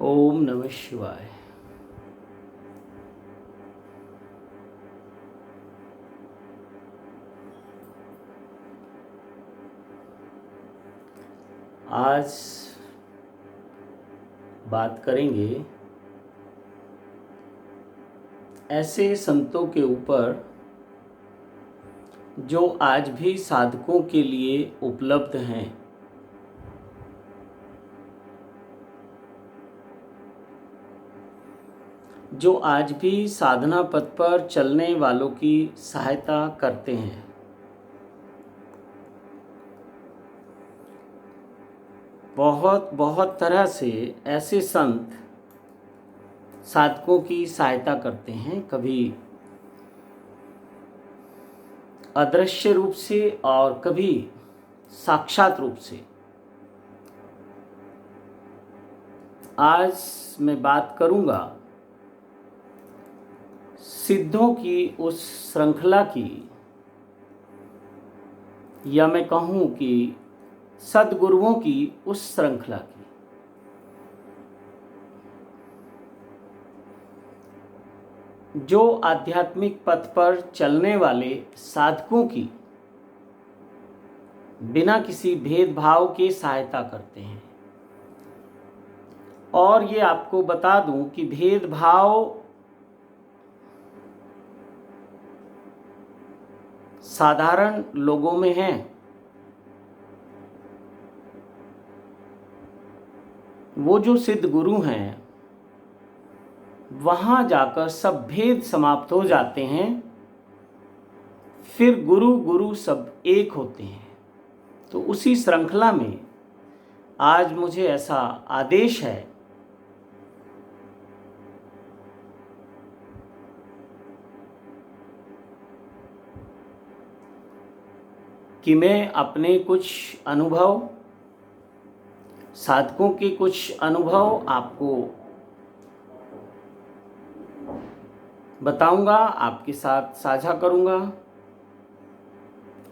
ओम नमः शिवाय। आज बात करेंगे ऐसे संतों के ऊपर जो आज भी साधकों के लिए उपलब्ध हैं। जो आज भी साधना पथ पर चलने वालों की सहायता करते हैं। बहुत बहुत तरह से ऐसे संत साधकों की सहायता करते हैं, कभी अदृश्य रूप से और कभी साक्षात रूप से। आज मैं बात करूंगा सिद्धों की उस श्रृंखला की, या मैं कहूं कि सद्गुरुओं की उस श्रृंखला की, जो आध्यात्मिक पथ पर चलने वाले साधकों की बिना किसी भेदभाव के सहायता करते हैं। और ये आपको बता दूं कि भेदभाव साधारण लोगों में है, वो जो सिद्ध गुरु हैं वहाँ जाकर सब भेद समाप्त हो जाते हैं, फिर गुरु गुरु सब एक होते हैं। तो उसी श्रृंखला में आज मुझे ऐसा आदेश है कि मैं अपने कुछ अनुभव, साधकों के कुछ अनुभव आपको बताऊंगा, आपके साथ साझा करूंगा,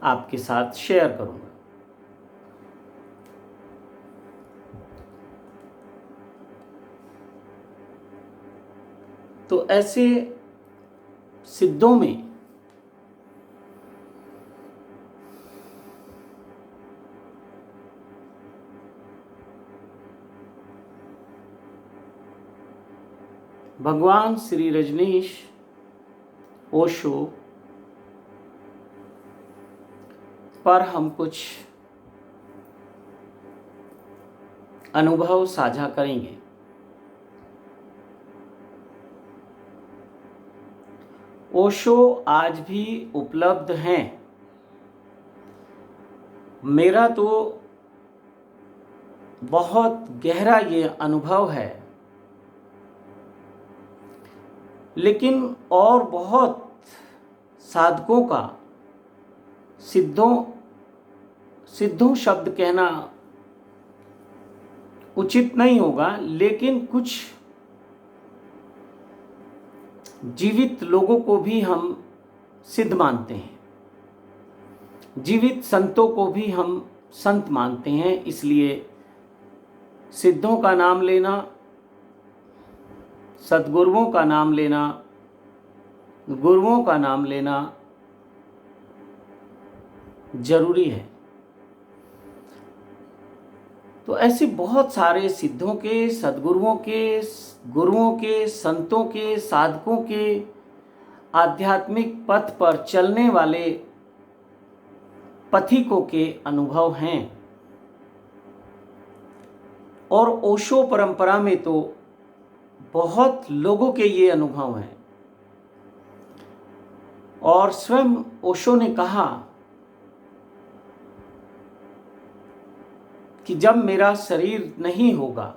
आपके साथ शेयर करूंगा। तो ऐसे सिद्धों में भगवान श्री रजनीश, ओशो पर हम कुछ अनुभव साझा करेंगे। ओशो आज भी उपलब्ध हैं। मेरा तो बहुत गहरा ये अनुभव है, लेकिन और बहुत साधकों का, सिद्धों शब्द कहना उचित नहीं होगा, लेकिन कुछ जीवित लोगों को भी हम सिद्ध मानते हैं, जीवित संतों को भी हम संत मानते हैं। इसलिए सिद्धों का नाम लेना, सद्गुरुओं का नाम लेना, गुरुओं का नाम लेना जरूरी है। तो ऐसे बहुत सारे सिद्धों के, सद्गुरुओं के, गुरुओं के, संतों के, साधकों के आध्यात्मिक पथ पर चलने वाले पथिकों के अनुभव हैं। और ओशो परंपरा में तो बहुत लोगों के ये अनुभव हैं। और स्वयं ओशो ने कहा कि जब मेरा शरीर नहीं होगा,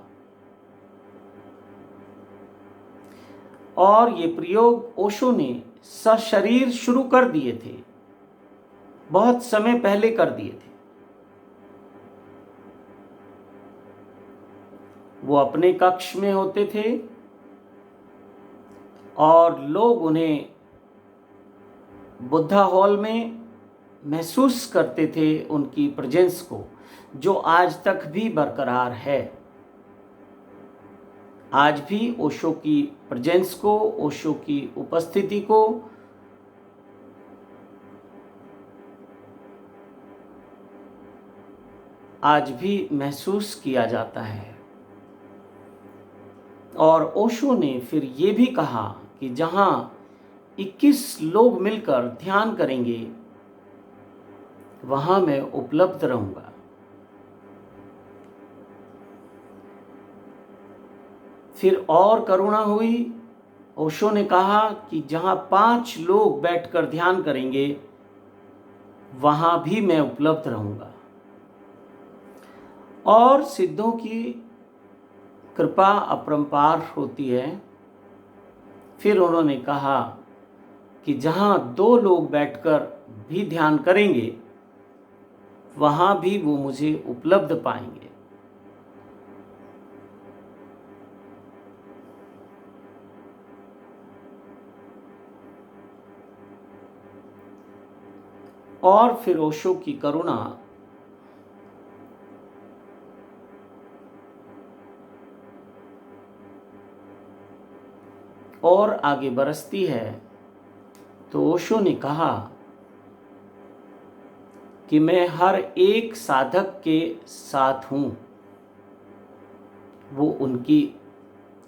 और ये प्रयोग ओशो ने सशरीर शुरू कर दिए थे, बहुत समय पहले कर दिए थे। वो अपने कक्ष में होते थे और लोग उन्हें बुद्धा हॉल में महसूस करते थे, उनकी प्रेजेंस को, जो आज तक भी बरकरार है। आज भी ओशो की प्रेजेंस को, ओशो की उपस्थिति को आज भी महसूस किया जाता है। और ओशो ने फिर ये भी कहा कि जहाँ 21 लोग मिलकर ध्यान करेंगे वहाँ मैं उपलब्ध रहूँगा। फिर और करुणा हुई। ओशो ने कहा कि जहाँ 5 लोग बैठकर ध्यान करेंगे वहाँ भी मैं उपलब्ध रहूँगा। और सिद्धों की कृपा अपरंपार होती है। फिर उन्होंने कहा कि जहाँ 2 लोग बैठकर भी ध्यान करेंगे वहाँ भी वो मुझे उपलब्ध पाएंगे। और फिर ओशो की करुणा और आगे बरसती है। तो ओशो ने कहा कि मैं हर एक साधक के साथ हूँ। वो उनकी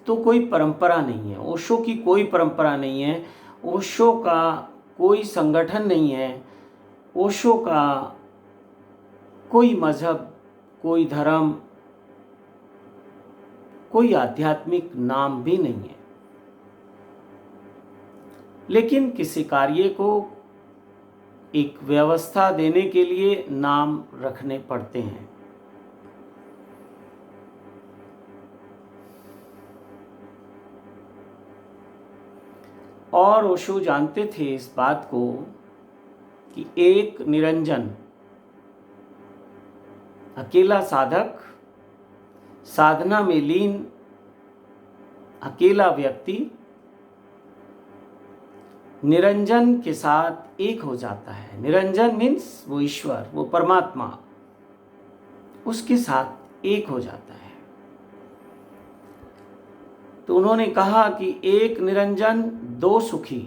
तो कोई परंपरा नहीं है, ओशो की कोई परंपरा नहीं है, ओशो का कोई संगठन नहीं है, ओशो का कोई मजहब, कोई धर्म, कोई आध्यात्मिक नाम भी नहीं है। लेकिन किसी कार्य को एक व्यवस्था देने के लिए नाम रखने पड़ते हैं। और ओशो जानते थे इस बात को कि एक निरंजन अकेला साधक, साधना में लीन अकेला व्यक्ति निरंजन के साथ एक हो जाता है। निरंजन मीन्स वो ईश्वर, वो परमात्मा, उसके साथ एक हो जाता है। तो उन्होंने कहा कि एक निरंजन 2 सुखी।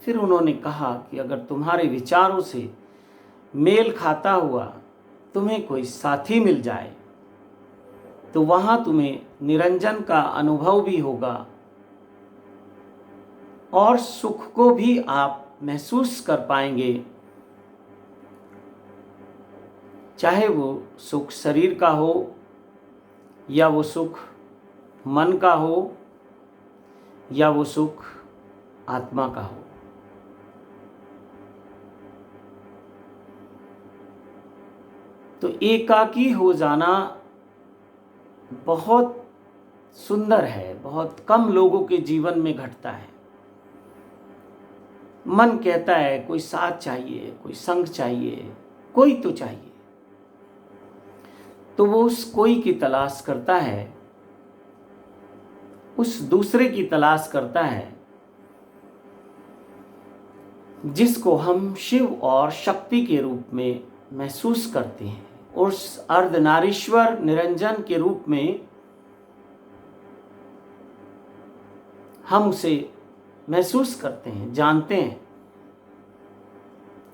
फिर उन्होंने कहा कि अगर तुम्हारे विचारों से मेल खाता हुआ तुम्हें कोई साथी मिल जाए तो वहाँ तुम्हें निरंजन का अनुभव भी होगा और सुख को भी आप महसूस कर पाएंगे, चाहे वो सुख शरीर का हो या वो सुख मन का हो या वो सुख आत्मा का हो। तो एकाकी हो जाना बहुत सुंदर है, बहुत कम लोगों के जीवन में घटता है। मन कहता है कोई साथ चाहिए, कोई संग चाहिए, कोई तो चाहिए। तो वो उस कोई की तलाश करता है, उस दूसरे की तलाश करता है जिसको हम शिव और शक्ति के रूप में महसूस करते हैं। उस अर्धनारीश्वर निरंजन के रूप में हम उसे महसूस करते हैं, जानते हैं।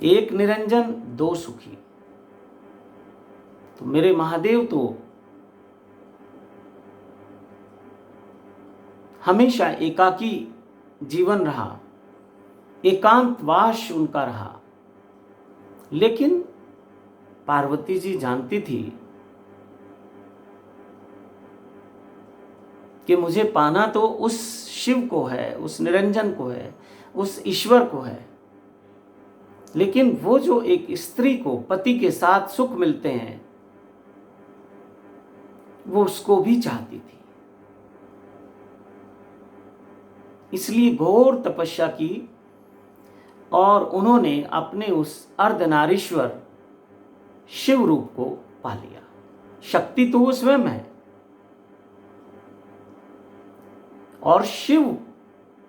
एक निरंजन 2 सुखी। तो मेरे महादेव तो हमेशा एकाकी जीवन रहा, एकांतवास उनका रहा। लेकिन पार्वती जी जानती थी कि मुझे पाना तो उस शिव को है, उस निरंजन को है, उस ईश्वर को है। लेकिन वो जो एक स्त्री को पति के साथ सुख मिलते हैं वो उसको भी चाहती थी। इसलिए घोर तपस्या की और उन्होंने अपने उस अर्धनारीश्वर शिव रूप को पा लिया। शक्ति तो वो स्वयं है और शिव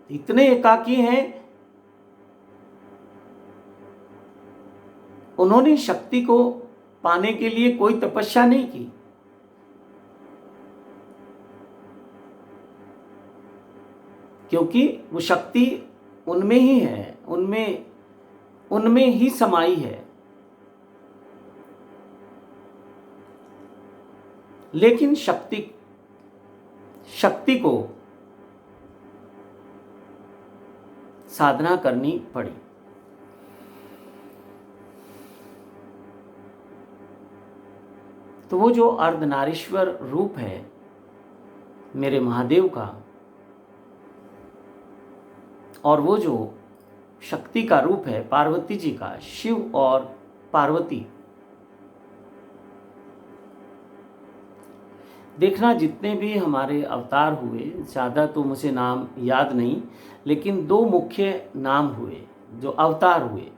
इतने एकाकी हैं, उन्होंने शक्ति को पाने के लिए कोई तपस्या नहीं की। क्योंकि वो शक्ति उनमें ही है, उनमें उनमें ही समाई है। लेकिन शक्ति को साधना करनी पड़ी। तो वो जो अर्धनारीश्वर रूप है मेरे महादेव का, और वो जो शक्ति का रूप है पार्वती जी का, शिव और पार्वती, देखना जितने भी हमारे अवतार हुए, ज़्यादा तो मुझे नाम याद नहीं, लेकिन 2 मुख्य नाम हुए जो अवतार हुए।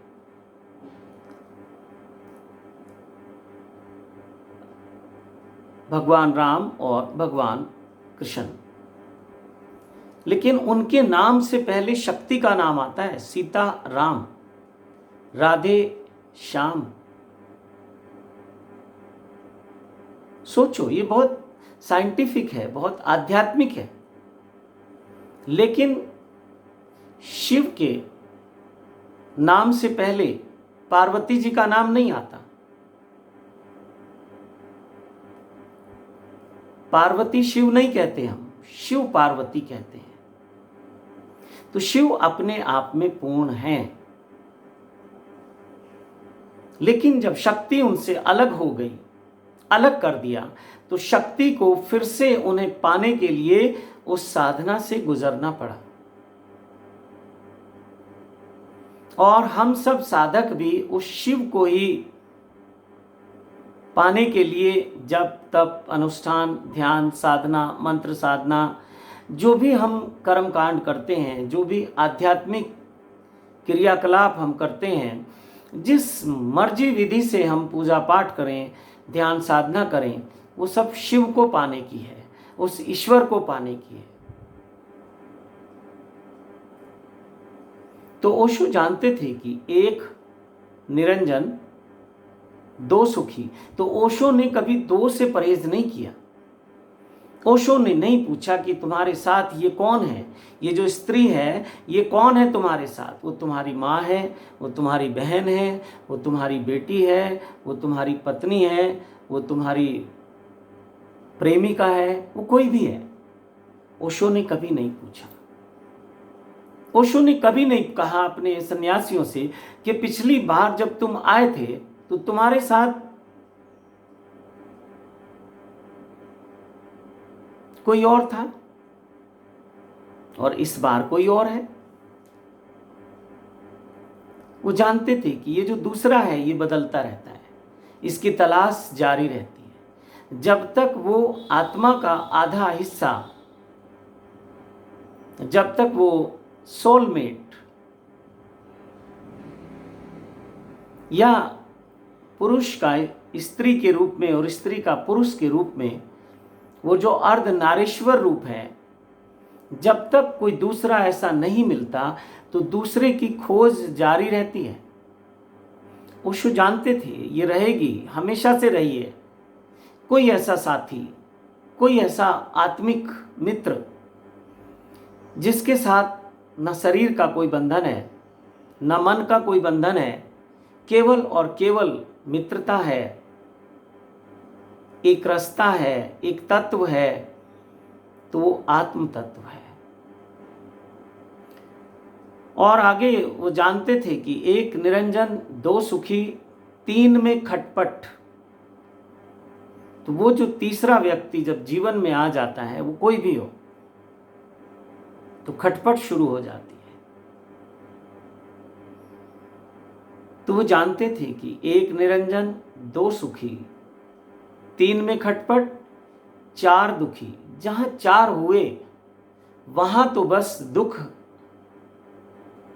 भगवान राम और भगवान कृष्ण। लेकिन उनके नाम से पहले शक्ति का नाम आता है, सीता राम, राधे श्याम। सोचो, ये बहुत साइंटिफिक है, बहुत आध्यात्मिक है। लेकिन शिव के नाम से पहले पार्वती जी का नाम नहीं आता। पार्वती शिव नहीं कहते हम, शिव पार्वती कहते हैं। तो शिव अपने आप में पूर्ण हैं। लेकिन जब शक्ति उनसे अलग हो गई, अलग कर दिया, तो शक्ति को फिर से उन्हें पाने के लिए उस साधना से गुजरना पड़ा। और हम सब साधक भी उस शिव को ही पाने के लिए जप तप अनुष्ठान ध्यान साधना मंत्र साधना, जो भी हम कर्म कांड करते हैं, जो भी आध्यात्मिक क्रियाकलाप हम करते हैं, जिस मर्जी विधि से हम पूजा पाठ करें, ध्यान साधना करें, वो सब शिव को पाने की है, उस ईश्वर को पाने की है। तो ओशो जानते थे कि एक निरंजन 2 सुखी। तो ओशो ने कभी 2 से परहेज नहीं किया। ओशो ने नहीं पूछा कि तुम्हारे साथ ये कौन है, ये जो स्त्री है ये कौन है तुम्हारे साथ। वो तुम्हारी माँ है, वो तुम्हारी बहन है, वो तुम्हारी बेटी है, वो तुम्हारी पत्नी है, वो तुम्हारी प्रेमिका है, वो कोई भी है। ओशो ने कभी नहीं पूछा। ओशो ने कभी नहीं कहा अपने सन्यासियों से कि पिछली बार जब तुम आए थे तो तुम्हारे साथ कोई और था और इस बार कोई और है। वो जानते थे कि ये जो दूसरा है ये बदलता रहता है, इसकी तलाश जारी रहती है। जब तक वो आत्मा का आधा हिस्सा, जब तक वो सोलमेट या पुरुष का स्त्री के रूप में और स्त्री का पुरुष के रूप में, वो जो अर्धनारीश्वर रूप है, जब तक कोई दूसरा ऐसा नहीं मिलता तो दूसरे की खोज जारी रहती है। ओशो जानते थे ये रहेगी, हमेशा से रही है। कोई ऐसा साथी, कोई ऐसा आत्मिक मित्र जिसके साथ न शरीर का कोई बंधन है, न मन का कोई बंधन है, केवल और केवल मित्रता है, एक रास्ता है, एक तत्व है, तो वो आत्म तत्व है। और आगे वो जानते थे कि एक निरंजन 2 सुखी 3 में खटपट। तो वो जो तीसरा व्यक्ति जब जीवन में आ जाता है, वो कोई भी हो, तो खटपट शुरू हो जाती है। तो वो जानते थे कि एक निरंजन 2 सुखी 3 में खटपट 4 दुखी। जहां 4 हुए वहां तो बस दुख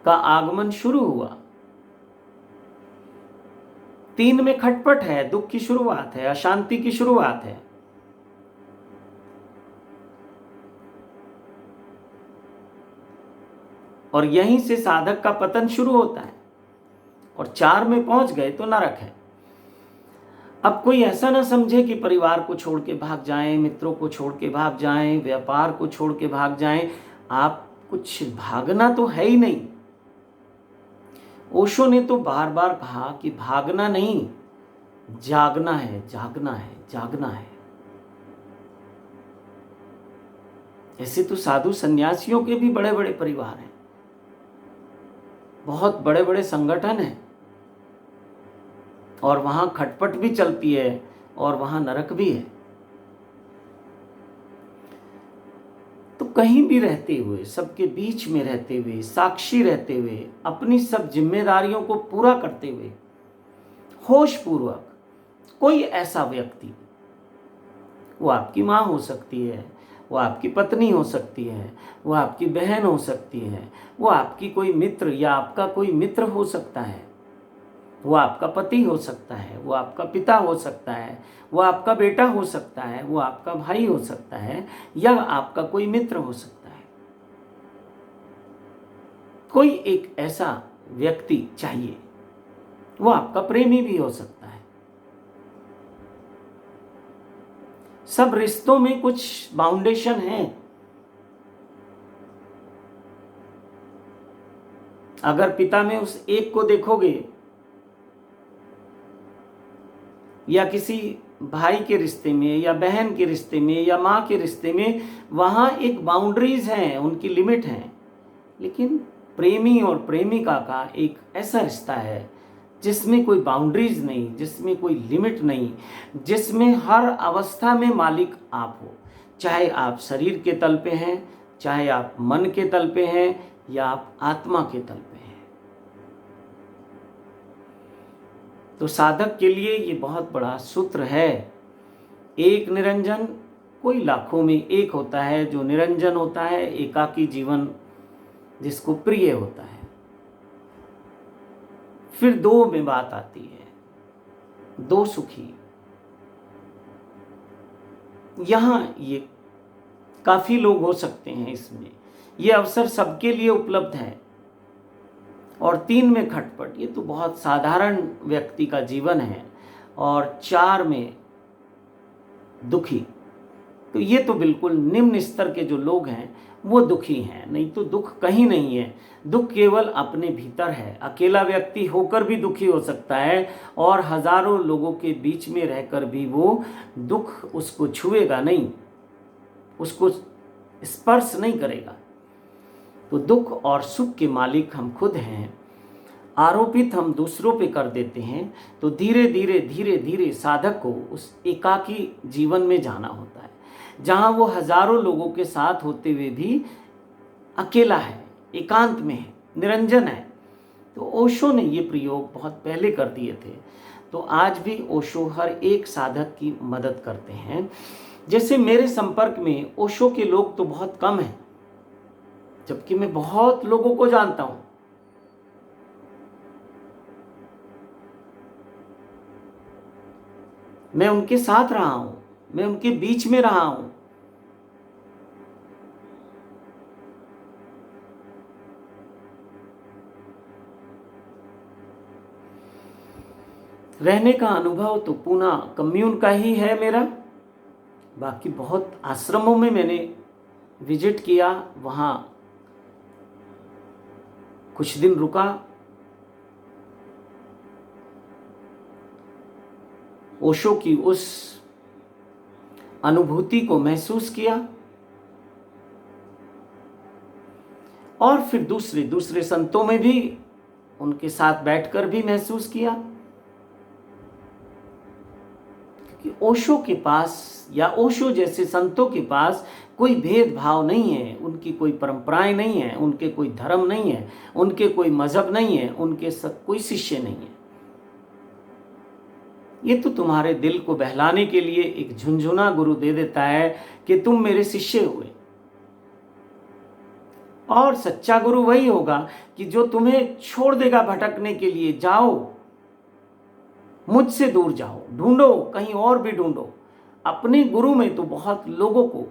का आगमन शुरू हुआ। 3 में खटपट है, दुख की शुरुआत है, अशांति की शुरुआत है। और यहीं से साधक का पतन शुरू होता है। और 4 में पहुंच गए तो नरक है। अब कोई ऐसा ना समझे कि परिवार को छोड़ के भाग जाएं, मित्रों को छोड़ के भाग जाएं, व्यापार को छोड़ के भाग जाएं। आप कुछ भागना तो है ही नहीं। ओशो ने तो बार बार कहा कि भागना नहीं, जागना है, जागना है, जागना है। ऐसे तो साधु सन्यासियों के भी बड़े बड़े परिवार हैं, बहुत बड़े बड़े संगठन हैं, और वहां खटपट भी चलती है और वहां नरक भी है। तो कहीं भी रहते हुए, सबके बीच में रहते हुए, साक्षी रहते हुए, अपनी सब जिम्मेदारियों को पूरा करते हुए, होश पूर्वक कोई ऐसा व्यक्ति, वो आपकी माँ हो सकती है, वो आपकी पत्नी हो सकती है, वो आपकी बहन हो सकती है, वो आपकी कोई मित्र या आपका कोई मित्र हो सकता है, वो आपका पति हो सकता है, वो आपका पिता हो सकता है, वो आपका बेटा हो सकता है, वो आपका भाई हो सकता है, या आपका कोई मित्र हो सकता है। कोई एक ऐसा व्यक्ति चाहिए, वो आपका प्रेमी भी हो सकता है। सब रिश्तों में कुछ बाउंडेशन है। अगर पिता में उस एक को देखोगे, या किसी भाई के रिश्ते में, या बहन के रिश्ते में, या माँ के रिश्ते में, वहाँ एक बाउंड्रीज हैं, उनकी लिमिट हैं। लेकिन प्रेमी और प्रेमिका का एक ऐसा रिश्ता है जिसमें कोई बाउंड्रीज नहीं, जिसमें कोई लिमिट नहीं, जिसमें हर अवस्था में मालिक आप हो। चाहे आप शरीर के तल पे हैं, चाहे आप मन के तल पे हैं, या आप आत्मा के तल पे हैं। तो साधक के लिए ये बहुत बड़ा सूत्र है। एक निरंजन, कोई लाखों में एक होता है जो निरंजन होता है, एकाकी जीवन जिसको प्रिय होता है। फिर दो में बात आती है, दो सुखी। यहां ये काफी लोग हो सकते हैं, इसमें ये अवसर सबके लिए उपलब्ध है। और 3 में खटपट, ये तो बहुत साधारण व्यक्ति का जीवन है। और 4 में दुखी, तो ये तो बिल्कुल निम्न स्तर के जो लोग हैं वो दुखी हैं। नहीं तो दुख कहीं नहीं है, दुख केवल अपने भीतर है। अकेला व्यक्ति होकर भी दुखी हो सकता है, और हजारों लोगों के बीच में रहकर भी वो दुख उसको छुएगा नहीं, उसको स्पर्श नहीं करेगा। तो दुख और सुख के मालिक हम खुद हैं। आरोपित हम दूसरों पे कर देते हैं। तो धीरे धीरे धीरे धीरे साधक को उस एकाकी जीवन में जाना होता है, जहां वो हजारों लोगों के साथ होते हुए भी अकेला है, एकांत में है, निरंजन है। तो ओशो ने ये प्रयोग बहुत पहले कर दिए थे। तो आज भी ओशो हर एक साधक की मदद करते हैं। जैसे मेरे संपर्क में ओशो के लोग तो बहुत कम हैं, जबकि मैं बहुत लोगों को जानता हूं। मैं उनके साथ रहा हूं, मैं उनके बीच में रहा हूं। रहने का अनुभव तो पूना कम्यून का ही है मेरा। बाकी बहुत आश्रमों में मैंने विजिट किया, वहाँ कुछ दिन रुका। ओशो की उस अनुभूति को महसूस किया, और फिर दूसरे दूसरे संतों में भी उनके साथ बैठकर भी महसूस किया कि ओशो के पास या ओशो जैसे संतों के पास कोई भेदभाव नहीं है, उनकी कोई परंपराएं नहीं है, उनके कोई धर्म नहीं है, उनके कोई मजहब नहीं है, उनके कोई शिष्य नहीं है। ये तो तुम्हारे दिल को बहलाने के लिए एक झुंझुना गुरु दे देता है कि तुम मेरे शिष्य हुए। और सच्चा गुरु वही होगा कि जो तुम्हें छोड़ देगा भटकने के लिए। जाओ, मुझसे दूर जाओ, ढूंढो, कहीं और भी ढूंढो। अपने गुरु में तो बहुत लोगों को,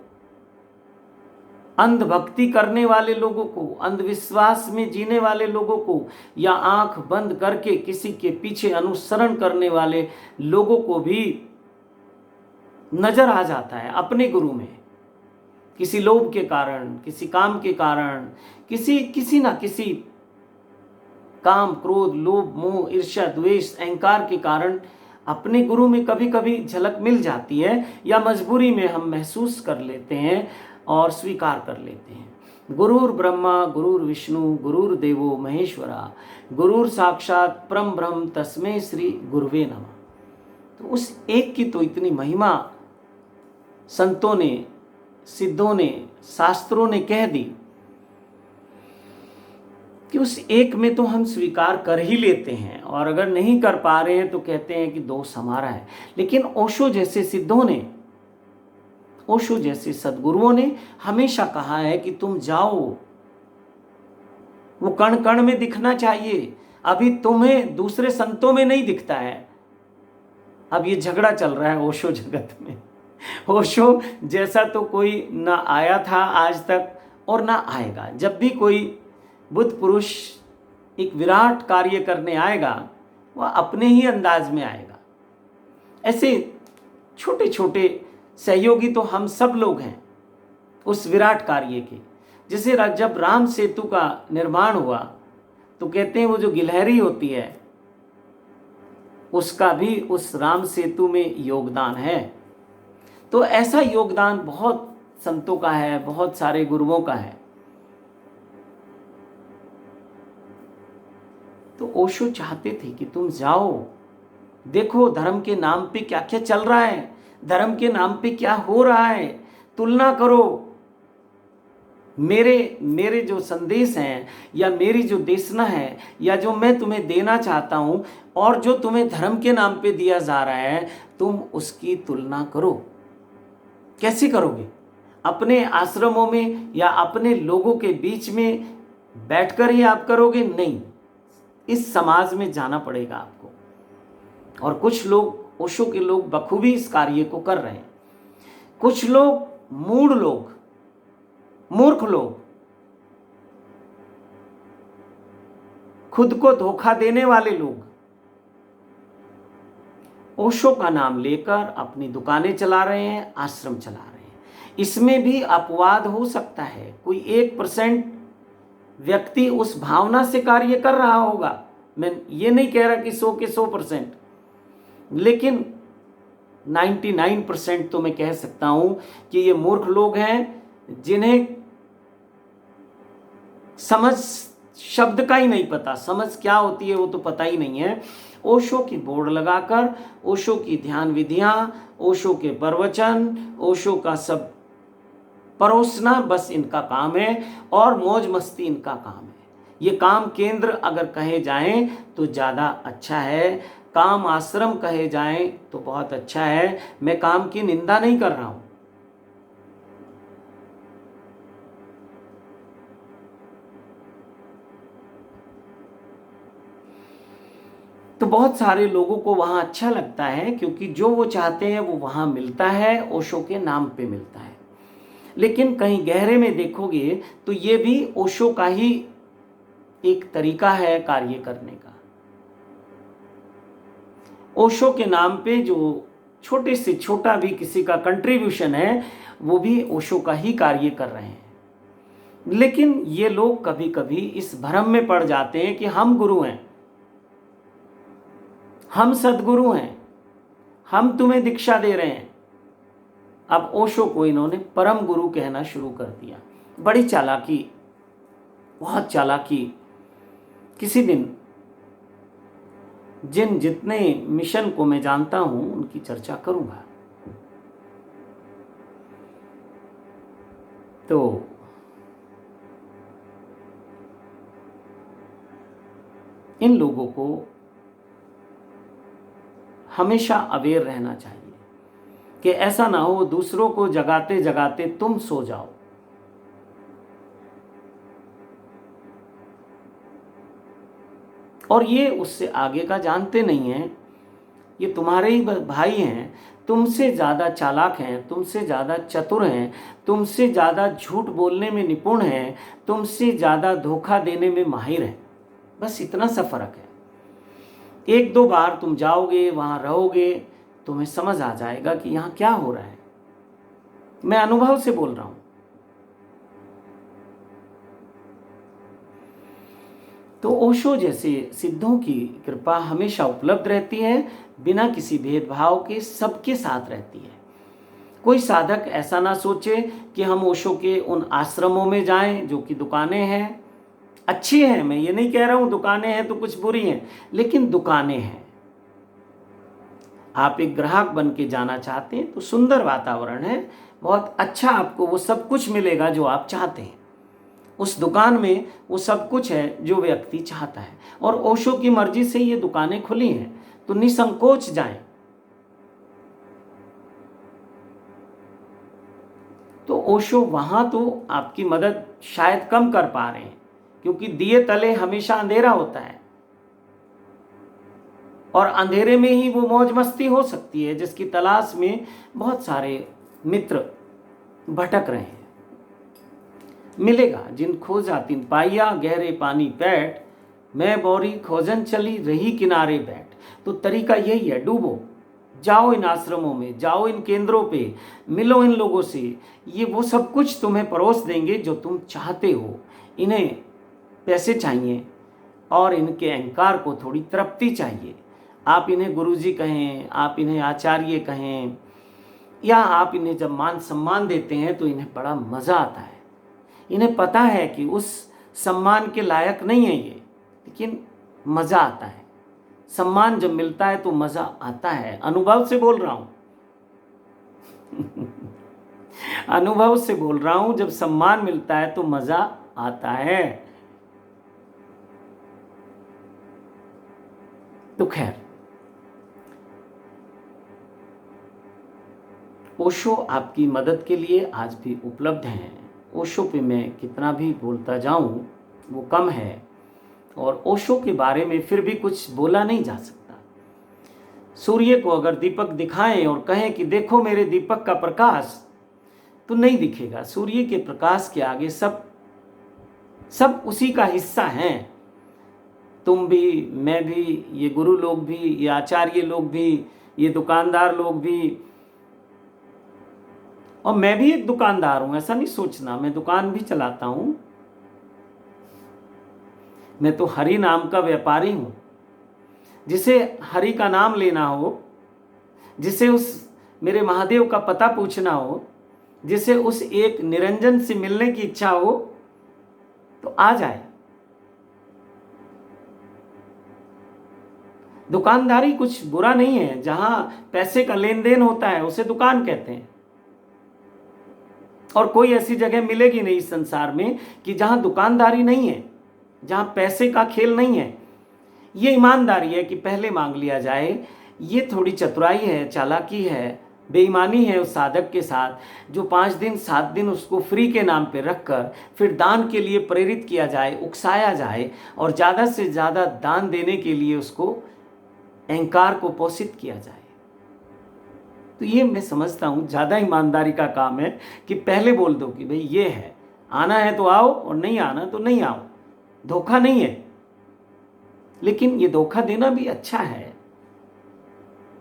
अंधभक्ति करने वाले लोगों को, अंधविश्वास में जीने वाले लोगों को, या आंख बंद करके किसी के पीछे अनुसरण करने वाले लोगों को भी नजर आ जाता है अपने गुरु में किसी लोभ के कारण, किसी काम के कारण, किसी ना किसी काम, क्रोध, लोभ, मोह, ईर्ष्या, द्वेष, अहंकार के कारण अपने गुरु में कभी कभी झलक मिल जाती है, या मजबूरी में हम महसूस कर लेते हैं और स्वीकार कर लेते हैं। गुरुर् ब्रह्मा गुरुर् विष्णु गुरुर्देवो महेश्वरा गुरुर् साक्षात परम ब्रह्म तस्मै श्री गुरुवे नमः। तो उस एक की तो इतनी महिमा संतों ने, सिद्धों ने, शास्त्रों ने कह दी कि उस एक में तो हम स्वीकार कर ही लेते हैं, और अगर नहीं कर पा रहे हैं तो कहते हैं कि दोष हमारा है। लेकिन ओशो जैसे सिद्धों ने, ओशो जैसे सद्गुरुओं ने हमेशा कहा है कि तुम जाओ, वो कण कण में दिखना चाहिए। अभी तुम्हें दूसरे संतों में नहीं दिखता है। अब ये झगड़ा चल रहा है ओशो जगत में। ओशो जैसा तो कोई ना आया था आज तक और ना आएगा। जब भी कोई बुद्ध पुरुष एक विराट कार्य करने आएगा, वह अपने ही अंदाज में आएगा। ऐसे छोटे छोटे सहयोगी तो हम सब लोग हैं उस विराट कार्य के। जैसे जब राम सेतु का निर्माण हुआ तो कहते हैं वो जो गिलहरी होती है उसका भी उस राम सेतु में योगदान है। तो ऐसा योगदान बहुत संतों का है, बहुत सारे गुरुओं का है। तो ओशो चाहते थे कि तुम जाओ, देखो धर्म के नाम पे क्या क्या चल रहा है, धर्म के नाम पे क्या हो रहा है, तुलना करो। मेरे जो संदेश हैं या मेरी जो देशना है या जो मैं तुम्हें देना चाहता हूं और जो तुम्हें धर्म के नाम पे दिया जा रहा है, तुम उसकी तुलना करो। कैसे करोगे? अपने आश्रमों में या अपने लोगों के बीच में बैठकर ही आप करोगे? नहीं, इस समाज में जाना पड़ेगा आपको। और कुछ लोग, ओशो के लोग बखूबी इस कार्य को कर रहे हैं। कुछ लोग, मूढ़ लोग, मूर्ख लोग, खुद को धोखा देने वाले लोग ओशो का नाम लेकर अपनी दुकानें चला रहे हैं, आश्रम चला रहे हैं। इसमें भी अपवाद हो सकता है, कोई 1% व्यक्ति उस भावना से कार्य कर रहा होगा। मैं ये नहीं कह रहा कि 100 के 100%, लेकिन 99% तो मैं कह सकता हूं कि ये मूर्ख लोग हैं जिन्हें समझ शब्द का ही नहीं पता, समझ क्या होती है वो तो पता ही नहीं है। ओशो की बोर्ड लगाकर, ओशो की ध्यान विधियां, ओशो के प्रवचन, ओशो का सब परोसना बस इनका काम है, और मौज मस्ती इनका काम है। ये काम केंद्र अगर कहे जाएं तो ज़्यादा अच्छा है, काम आश्रम कहे जाएं तो बहुत अच्छा है। मैं काम की निंदा नहीं कर रहा हूं। तो बहुत सारे लोगों को वहाँ अच्छा लगता है क्योंकि जो वो चाहते हैं वो वहाँ मिलता है, ओशो के नाम पे मिलता है। लेकिन कहीं गहरे में देखोगे तो ये भी ओशो का ही एक तरीका है कार्य करने का। ओशो के नाम पे जो छोटे से छोटा भी किसी का कंट्रीब्यूशन है वो भी ओशो का ही कार्य कर रहे हैं। लेकिन ये लोग कभी कभी इस भ्रम में पड़ जाते हैं कि हम गुरु हैं, हम सद्गुरु हैं, हम तुम्हें दीक्षा दे रहे हैं। अब ओशो को इन्होंने परम गुरु कहना शुरू कर दिया। बड़ी चालाकी, बहुत चालाकी। किसी दिन जितने मिशन को मैं जानता हूं उनकी चर्चा करूंगा। तो इन लोगों को हमेशा अवेयर रहना चाहिए कि ऐसा ना हो दूसरों को जगाते जगाते तुम सो जाओ। और ये उससे आगे का जानते नहीं हैं, ये तुम्हारे ही भाई हैं, तुमसे ज़्यादा चालाक हैं, तुमसे ज़्यादा चतुर हैं, तुमसे ज़्यादा झूठ बोलने में निपुण हैं, तुमसे ज़्यादा धोखा देने में माहिर हैं। बस इतना सा फर्क है। 1-2 बार तुम जाओगे, वहाँ रहोगे, तुम्हें समझ आ जाएगा कि यहाँ क्या हो रहा है। मैं अनुभव से बोल रहा हूँ। तो ओशो जैसे सिद्धों की कृपा हमेशा उपलब्ध रहती है, बिना किसी भेदभाव के सबके साथ रहती है। कोई साधक ऐसा ना सोचे कि हम ओशो के उन आश्रमों में जाएं जो कि दुकानें हैं। अच्छी हैं, मैं ये नहीं कह रहा हूं दुकानें हैं तो कुछ बुरी हैं, लेकिन दुकानें हैं। आप एक ग्राहक बन के जाना चाहते हैं तो सुंदर वातावरण है, बहुत अच्छा, आपको वो सब कुछ मिलेगा जो आप चाहते हैं। उस दुकान में वो सब कुछ है जो व्यक्ति चाहता है, और ओशो की मर्जी से ये दुकानें खुली हैं, तो निसंकोच जाएं। तो ओशो वहां तो आपकी मदद शायद कम कर पा रहे हैं, क्योंकि दिए तले हमेशा अंधेरा होता है, और अंधेरे में ही वो मौज मस्ती हो सकती है जिसकी तलाश में बहुत सारे मित्र भटक रहे हैं। मिलेगा जिन खोजा तिन पाइया, गहरे पानी पैठ, मैं बोरी खोजन चली रही किनारे बैठ। तो तरीका यही है, डूबो, जाओ इन आश्रमों में, जाओ इन केंद्रों पे, मिलो इन लोगों से। ये वो सब कुछ तुम्हें परोस देंगे जो तुम चाहते हो। इन्हें पैसे चाहिए और इनके अहंकार को थोड़ी तृप्ति चाहिए। आप इन्हें गुरुजी कहें, आप इन्हें आचार्य कहें, या आप इन्हें जब मान सम्मान देते हैं तो इन्हें बड़ा मज़ा आता है। इन्हें पता है कि उस सम्मान के लायक नहीं है ये, लेकिन मज़ा आता है। सम्मान जब मिलता है तो मज़ा आता है। अनुभव से बोल रहा हूँ अनुभव से बोल रहा हूँ, जब सम्मान मिलता है तो मज़ा आता है। तो खैर, ओशो आपकी मदद के लिए आज भी उपलब्ध हैं। ओशो पे मैं कितना भी बोलता जाऊं वो कम है, और ओशो के बारे में फिर भी कुछ बोला नहीं जा सकता। सूर्य को अगर दीपक दिखाएं और कहें कि देखो मेरे दीपक का प्रकाश, तो नहीं दिखेगा। सूर्य के प्रकाश के आगे सब उसी का हिस्सा हैं। तुम भी, मैं भी, ये गुरु लोग भी, ये आचार्य लोग भी, ये दुकानदार लोग भी, और मैं भी एक दुकानदार हूं, ऐसा नहीं सोचना। मैं दुकान भी चलाता हूं। मैं तो हरि नाम का व्यापारी हूं। जिसे हरि का नाम लेना हो, जिसे उस मेरे महादेव का पता पूछना हो, जिसे उस एक निरंजन से मिलने की इच्छा हो, तो आ जाए। दुकानदारी कुछ बुरा नहीं है। जहां पैसे का लेन देन होता है उसे दुकान कहते हैं, और कोई ऐसी जगह मिलेगी नहीं इस संसार में कि जहां दुकानदारी नहीं है, जहां पैसे का खेल नहीं है। ये ईमानदारी है कि पहले मांग लिया जाए। ये थोड़ी चतुराई है, चालाकी है, बेईमानी है उस साधक के साथ जो 5 दिन 7 दिन उसको फ्री के नाम पे रखकर फिर दान के लिए प्रेरित किया जाए, उकसाया जाए, और ज़्यादा से ज़्यादा दान देने के लिए उसको अहंकार को पोषित किया जाए। तो ये मैं समझता हूँ ज़्यादा ईमानदारी का काम है कि पहले बोल दो कि भाई ये है, आना है तो आओ और नहीं आना तो नहीं आओ। धोखा नहीं है, लेकिन ये धोखा देना भी अच्छा है,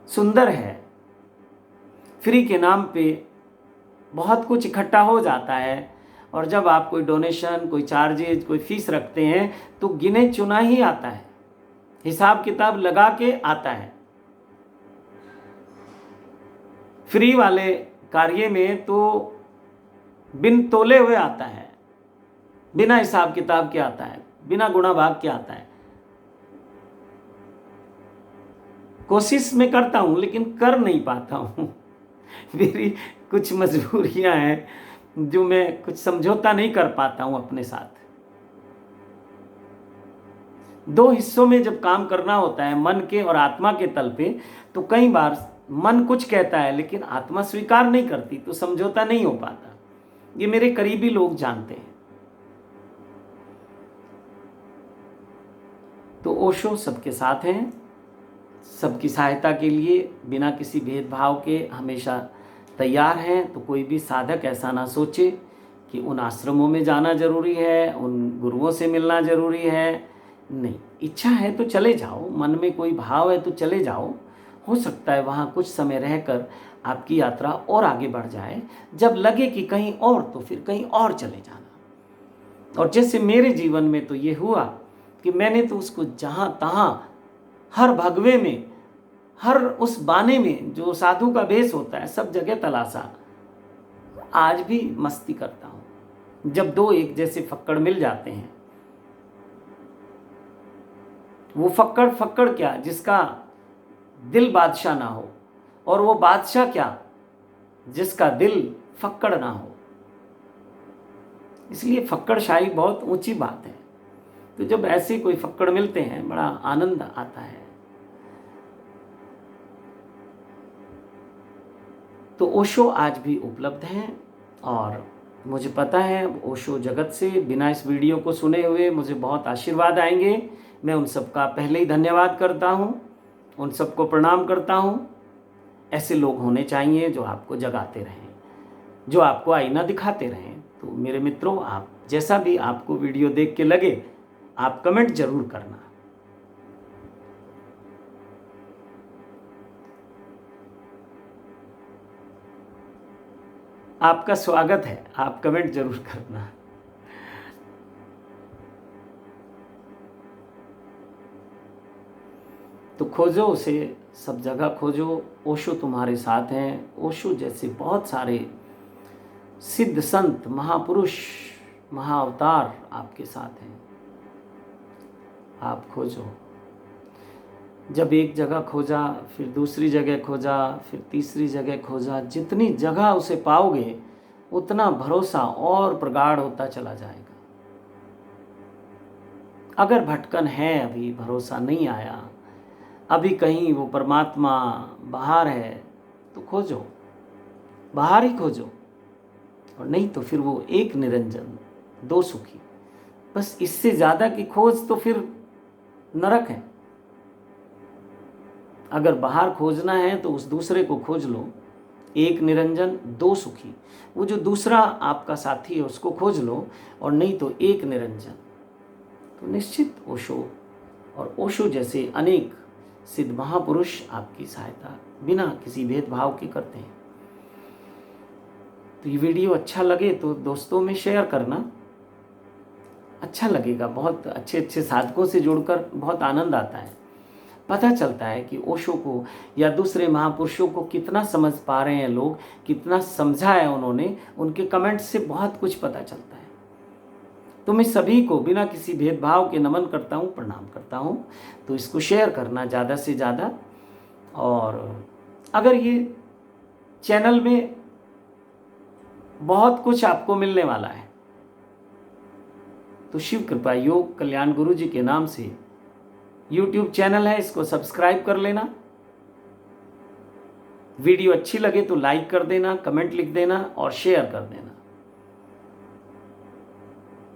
सुंदर है। फ्री के नाम पे बहुत कुछ इकट्ठा हो जाता है, और जब आप कोई डोनेशन, कोई चार्जेज, कोई फीस रखते हैं तो गिने चुना ही आता है, हिसाब किताब लगा के आता है। फ्री वाले कार्य में तो बिन तोले हुए आता है, बिना हिसाब किताब के आता है, बिना गुणा भाग के आता है। कोशिश मैं करता हूं लेकिन कर नहीं पाता हूं। मेरी कुछ मजबूरियां हैं जो मैं कुछ समझौता नहीं कर पाता हूं अपने साथ। 2 हिस्सों में जब काम करना होता है, मन के और आत्मा के तल पे, तो कई बार मन कुछ कहता है लेकिन आत्मा स्वीकार नहीं करती, तो समझौता नहीं हो पाता। ये मेरे करीबी लोग जानते हैं। तो ओशो सबके साथ हैं, सबकी सहायता के लिए बिना किसी भेदभाव के हमेशा तैयार हैं। तो कोई भी साधक ऐसा ना सोचे कि उन आश्रमों में जाना जरूरी है, उन गुरुओं से मिलना जरूरी है। नहीं, इच्छा है तो चले जाओ, मन में कोई भाव है तो चले जाओ। हो सकता है वहाँ कुछ समय रहकर आपकी यात्रा और आगे बढ़ जाए। जब लगे कि कहीं और, तो फिर कहीं और चले जाना। और जैसे मेरे जीवन में तो ये हुआ कि मैंने तो उसको जहाँ तहाँ हर भगवे में, हर उस बाने में जो साधु का भेष होता है, सब जगह तलाशा। आज भी मस्ती करता हूँ जब दो एक जैसे फक्कड़ मिल जाते हैं। वो फक्कड़ फक्कड़ क्या, जिसका दिल बादशाह ना हो, और वो बादशाह क्या, जिसका दिल फक्कड़ ना हो। इसलिए फक्कड़शाही बहुत ऊंची बात है। तो जब ऐसे कोई फक्कड़ मिलते हैं बड़ा आनंद आता है। तो ओशो आज भी उपलब्ध हैं, और मुझे पता है ओशो जगत से बिना इस वीडियो को सुने हुए मुझे बहुत आशीर्वाद आएंगे। मैं उन सब का पहले ही धन्यवाद करता हूँ, उन सबको प्रणाम करता हूँ। ऐसे लोग होने चाहिए जो आपको जगाते रहें, जो आपको आईना दिखाते रहें। तो मेरे मित्रों, आप जैसा भी आपको वीडियो देख के लगे, आप कमेंट जरूर करना। आपका स्वागत है, आप कमेंट जरूर करना। तो खोजो उसे, सब जगह खोजो। ओशो तुम्हारे साथ हैं। ओशो जैसे बहुत सारे सिद्ध संत, महापुरुष, महाअवतार आपके साथ हैं। आप खोजो। जब एक जगह खोजा, फिर दूसरी जगह खोजा, फिर तीसरी जगह खोजा, जितनी जगह उसे पाओगे उतना भरोसा और प्रगाढ़ होता चला जाएगा। अगर भटकन है, अभी भरोसा नहीं आया, अभी कहीं वो परमात्मा बाहर है, तो खोजो, बाहर ही खोजो। और नहीं तो फिर वो एक निरंजन, दो सुखी। बस इससे ज़्यादा की खोज तो फिर नरक है। अगर बाहर खोजना है तो उस दूसरे को खोज लो, एक निरंजन दो सुखी। वो जो दूसरा आपका साथी है उसको खोज लो, और नहीं तो एक निरंजन। तो निश्चित ओशो और ओशो जैसे अनेक सिद्ध महापुरुष आपकी सहायता बिना किसी भेदभाव के करते हैं। तो ये वीडियो अच्छा लगे तो दोस्तों में शेयर करना, अच्छा लगेगा। बहुत अच्छे अच्छे साधकों से जुड़कर बहुत आनंद आता है। पता चलता है कि ओशो को या दूसरे महापुरुषों को कितना समझ पा रहे हैं लोग, कितना समझा है उन्होंने। उनके कमेंट से बहुत कुछ पता चलता है। तो मैं सभी को बिना किसी भेदभाव के नमन करता हूँ, प्रणाम करता हूँ। तो इसको शेयर करना ज़्यादा से ज़्यादा। और अगर ये चैनल में बहुत कुछ आपको मिलने वाला है, तो शिव कृपा योग कल्याण गुरु जी के नाम से YouTube चैनल है, इसको सब्सक्राइब कर लेना। वीडियो अच्छी लगे तो लाइक कर देना, कमेंट लिख देना और शेयर कर देना।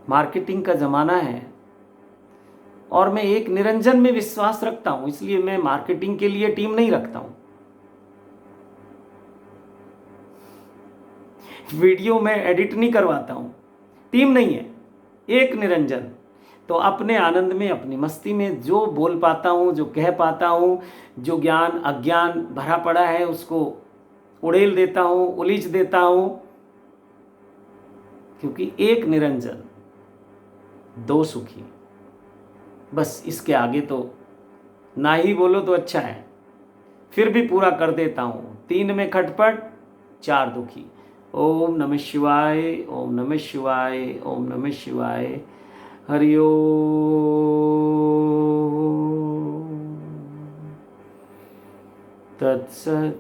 मार्केटिंग का ज़माना है और मैं एक निरंजन में विश्वास रखता हूं, इसलिए मैं मार्केटिंग के लिए टीम नहीं रखता हूं। वीडियो में एडिट नहीं करवाता हूं, टीम नहीं है, एक निरंजन। तो अपने आनंद में, अपनी मस्ती में जो बोल पाता हूं, जो कह पाता हूं, जो ज्ञान अज्ञान भरा पड़ा है उसको उड़ेल देता हूं, उलीझ देता हूं। क्योंकि एक निरंजन दो सुखी, बस इसके आगे तो ना ही बोलो तो अच्छा है। फिर भी पूरा कर देता हूं, 3 में खटपट 4 दुखी। ओम नमः शिवाय, ओम नमः शिवाय, ओम नमः शिवाय। हरि ओम तत्सत।